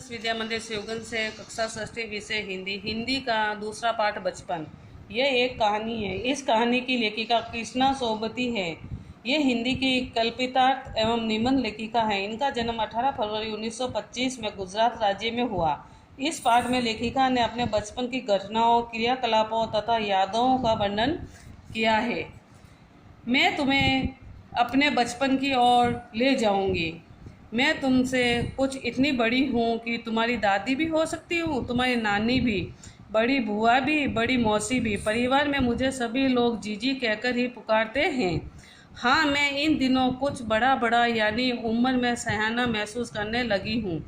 आदर्श विद्या मंदिर शिवगंज से कक्षा षष्ठी विषय हिंदी। हिंदी का दूसरा पाठ बचपन। यह एक कहानी है। इस कहानी की लेखिका कृष्णा सोबती है। ये हिंदी की कल्पितार्थ एवं निबंध लेखिका है। इनका जन्म 18 फरवरी 1925 में गुजरात राज्य में हुआ। इस पाठ में लेखिका ने अपने बचपन की घटनाओं, क्रियाकलापों तथा यादों का वर्णन किया है। मैं तुम्हें अपने बचपन की ओर ले जाऊंगी। मैं तुमसे कुछ इतनी बड़ी हूँ कि तुम्हारी दादी भी हो सकती हूँ, तुम्हारी नानी भी, बड़ी बुआ भी, बड़ी मौसी भी। परिवार में मुझे सभी लोग जीजी कहकर ही पुकारते हैं। हाँ, मैं इन दिनों कुछ बड़ा बड़ा यानी उम्र में सयाना महसूस करने लगी हूँ।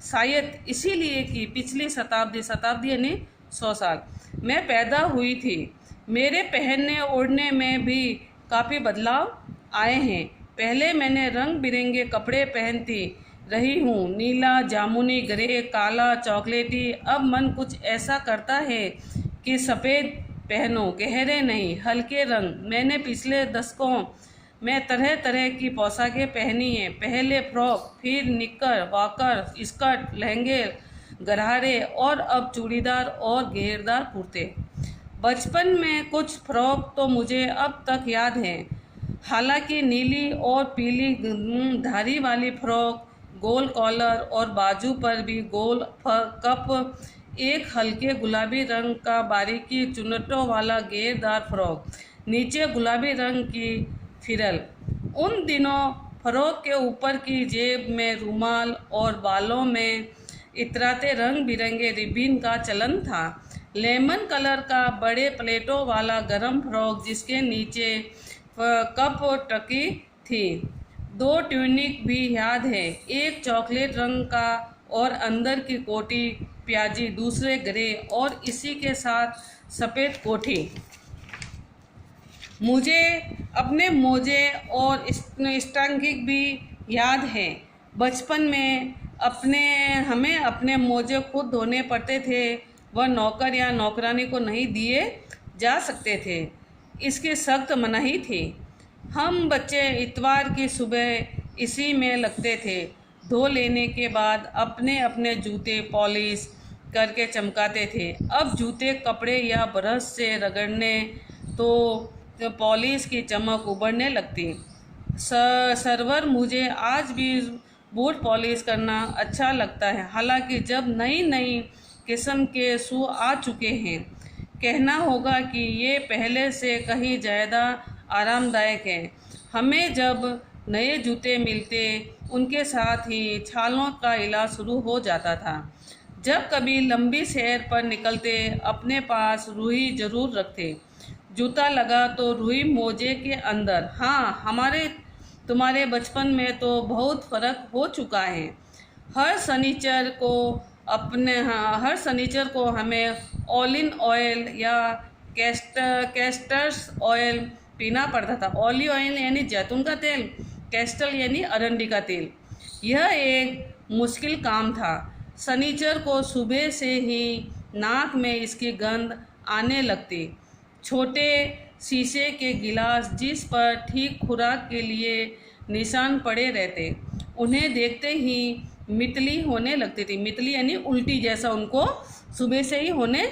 शायद इसीलिए कि पिछली शताब्दी यानी 100 साल मैं पैदा हुई थी। मेरे पहनने ओढ़ने में भी काफ़ी बदलाव आए हैं। पहले मैंने रंग बिरंगे कपड़े पहनती रही हूँ, नीला, जामुनी, ग्रे, काला, चॉकलेटी। अब मन कुछ ऐसा करता है कि सफ़ेद पहनो, गहरे नहीं, हल्के रंग। मैंने पिछले दशकों में तरह तरह की पोशाकें पहनी हैं। पहले फ्रॉक, फिर निक्कर, वॉकर, स्कर्ट, लहंगे, गरारे और अब चूड़ीदार और घेरदार कुर्ते। बचपन में कुछ फ्रॉक तो मुझे अब तक याद है। हालांकि नीली और पीली धारी वाली फ्रॉक, गोल कॉलर और बाजू पर भी गोल कप, एक हल्के गुलाबी रंग का बारीकी चुन्नटों वाला घेरदार फ्रॉक, नीचे गुलाबी रंग की फिरल। उन दिनों फ्रॉक के ऊपर की जेब में रुमाल और बालों में इतराते रंग बिरंगे रिबन का चलन था। लेमन कलर का बड़े प्लेटों वाला गरम फ्रॉक जिसके नीचे कप टकी थी। 2 ट्यूनिक भी याद है, एक चॉकलेट रंग का और अंदर की कोटी प्याजी, दूसरे ग्रे और इसी के साथ सफ़ेद कोठी। मुझे अपने मोजे और स्टैंगिक भी याद है। बचपन में हमें अपने मोजे खुद धोने पड़ते थे। वह नौकर या नौकरानी को नहीं दिए जा सकते थे, इसकी सख्त मनाही थी। हम बच्चे इतवार की सुबह इसी में लगते थे। धो लेने के बाद अपने अपने जूते पॉलिश करके चमकाते थे। अब जूते कपड़े या ब्रश से रगड़ने तो पॉलिश की चमक उभरने लगती। सरवर मुझे आज भी बूट पॉलिश करना अच्छा लगता है, हालांकि जब नई नई किस्म के शू आ चुके हैं। कहना होगा कि ये पहले से कहीं ज़्यादा आरामदायक है। हमें जब नए जूते मिलते, उनके साथ ही छालों का इलाज शुरू हो जाता था। जब कभी लंबी सैर पर निकलते, अपने पास रुई जरूर रखते। जूता लगा तो रुई मोजे के अंदर। हाँ, तुम्हारे बचपन में तो बहुत फ़र्क हो चुका है। हर शनिचर को हमें ऑलिव ऑयल या कैस्टर्स ऑयल पीना पड़ता था। ऑलिव ऑयल यानी जैतून का तेल, कैस्टर यानी अरंडी का तेल। यह एक मुश्किल काम था। शनिचर को सुबह से ही नाक में इसकी गंध आने लगती। छोटे शीशे के गिलास जिस पर ठीक खुराक के लिए निशान पड़े रहते, उन्हें देखते ही मितली होने लगती थी। मितली यानी उल्टी जैसा उनको सुबह से ही होने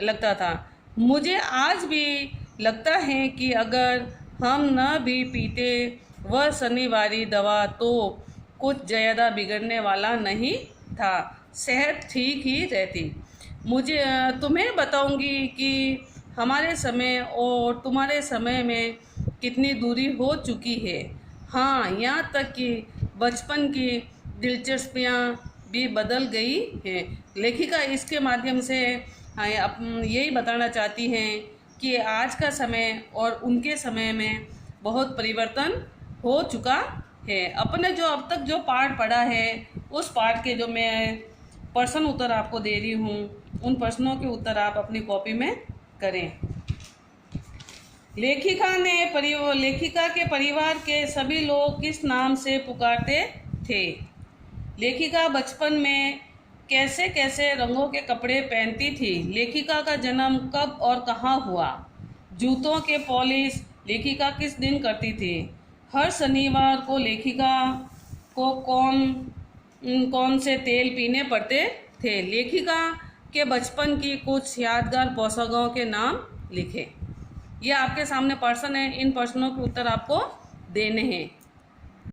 लगता था। मुझे आज भी लगता है कि अगर हम न भी पीते वह शनिवारी दवा तो कुछ ज़्यादा बिगड़ने वाला नहीं था, सेहत ठीक ही रहती। मुझे तुम्हें बताऊंगी कि हमारे समय और तुम्हारे समय में कितनी दूरी हो चुकी है। हाँ, यहाँ तक कि बचपन की दिलचस्पियाँ भी बदल गई हैं। लेखिका इसके माध्यम से यही बताना चाहती हैं कि आज का समय और उनके समय में बहुत परिवर्तन हो चुका है। अपने जो अब तक जो पाठ पढ़ा है, उस पाठ के जो मैं प्रश्न उत्तर आपको दे रही हूँ, उन प्रश्नों के उत्तर आप अपनी कॉपी में करें। लेखिका के परिवार के सभी लोग किस नाम से पुकारते थे? लेखिका बचपन में कैसे कैसे रंगों के कपड़े पहनती थी? लेखिका का जन्म कब और कहाँ हुआ? जूतों के पॉलिश लेखिका किस दिन करती थी? हर शनिवार को लेखिका को कौन कौन से तेल पीने पड़ते थे। लेखिका के बचपन की कुछ यादगार पोशाकों के नाम लिखें। ये आपके सामने प्रश्न है, इन प्रश्नों के उत्तर आपको देने हैं।